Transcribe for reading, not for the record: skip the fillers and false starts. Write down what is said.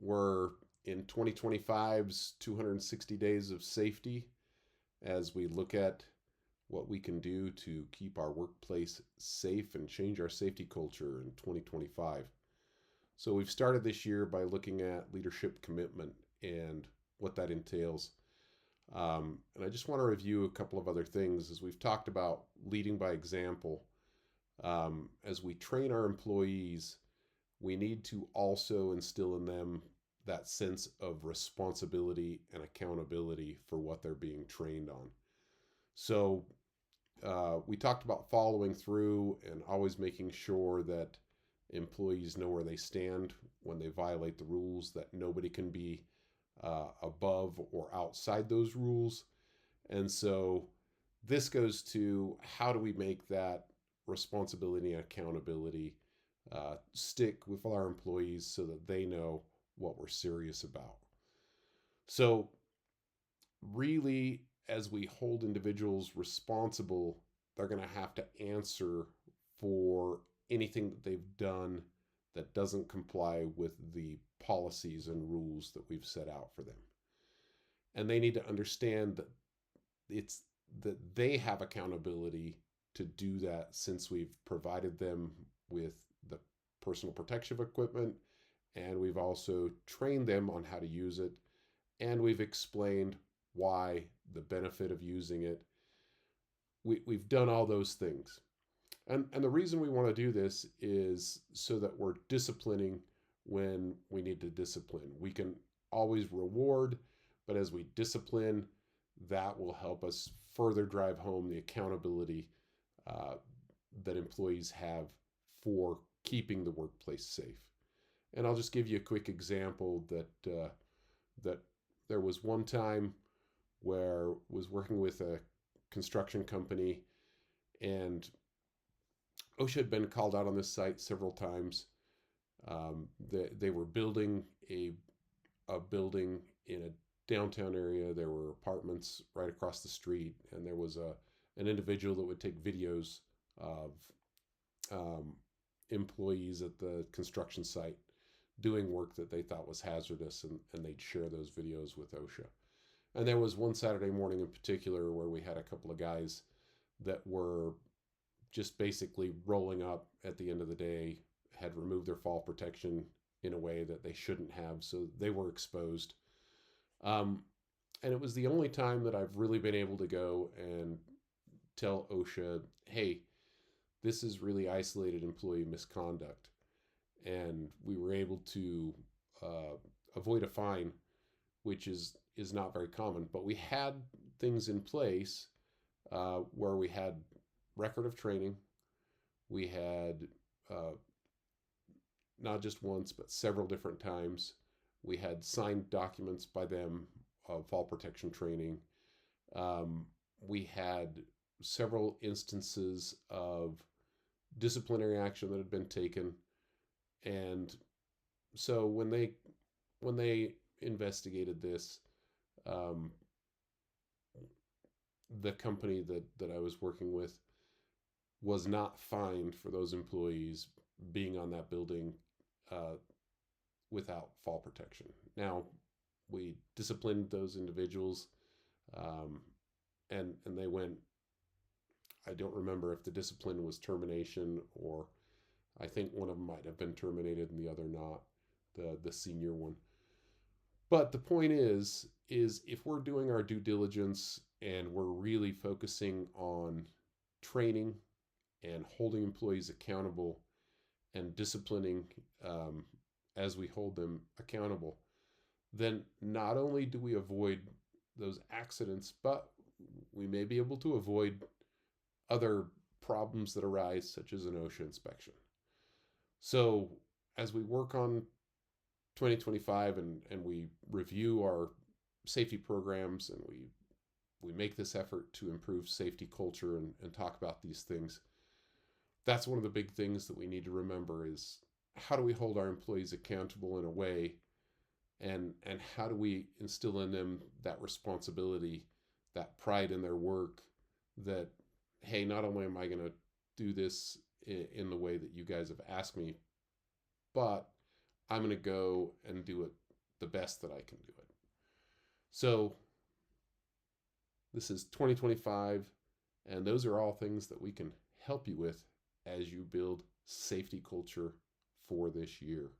We're in 2025's 260 days of safety as we look at what we can do to keep our workplace safe and change our safety culture in 2025. So we've started this year by looking at leadership commitment and what that entails. And I just want to review a couple of other things as we've talked about leading by example. As we train our employees, we need to also instill in them that sense of responsibility and accountability for what they're being trained on. So we talked about following through and always making sure that employees know where they stand when they violate the rules, that nobody can be above or outside those rules. And so this goes to how do we make that responsibility and accountability stick with our employees so that they know what we're serious about. So, really, as we hold individuals responsible, they're going to have to answer for anything that they've done that doesn't comply with the policies and rules that we've set out for them. And they need to understand that it's that they have accountability to do that since we've provided them with the personal protective equipment and we've also trained them on how to use it and we've explained why the benefit of using it. We've done all those things. And the reason we want to do this is so that we're disciplining when we need to discipline. We can always reward, but as we discipline, that will help us further drive home the accountability that employees have for keeping the workplace safe. And I'll just give you a quick example that there was one time where I was working with a construction company and OSHA had been called out on this site several times. They were building a building in a downtown area. There were apartments right across the street, and there was an individual that would take videos of employees at the construction site doing work that they thought was hazardous, and they'd share those videos with OSHA. And there was one Saturday morning in particular where we had a couple of guys that were just basically rolling up at the end of the day, had removed their fall protection in a way that they shouldn't have, so they were exposed. And it was the only time that I've really been able to go and tell OSHA, hey, this is really isolated employee misconduct. And we were able to avoid a fine, which is not very common. But we had things in place where we had record of training. We had not just once, but several different times. We had signed documents by them of fall protection training. We had several instances of disciplinary action that had been taken. And so when they investigated this, the company that I was working with was not fined for those employees being on that building without fall protection. Now, we disciplined those individuals, and they went. I don't remember if the discipline was termination or I think one of them might have been terminated and the other not, the senior one. But the point is if we're doing our due diligence and we're really focusing on training and holding employees accountable and disciplining as we hold them accountable, then not only do we avoid those accidents, but we may be able to avoid other problems that arise, such as an OSHA inspection. So as we work on 2025 and we review our safety programs and we make this effort to improve safety culture and talk about these things, that's one of the big things that we need to remember is how do we hold our employees accountable in a way and how do we instill in them that responsibility, that pride in their work that, hey, not only am I going to do this in the way that you guys have asked me, but I'm going to go and do it the best that I can do it. So this is 2025, and those are all things that we can help you with as you build safety culture for this year.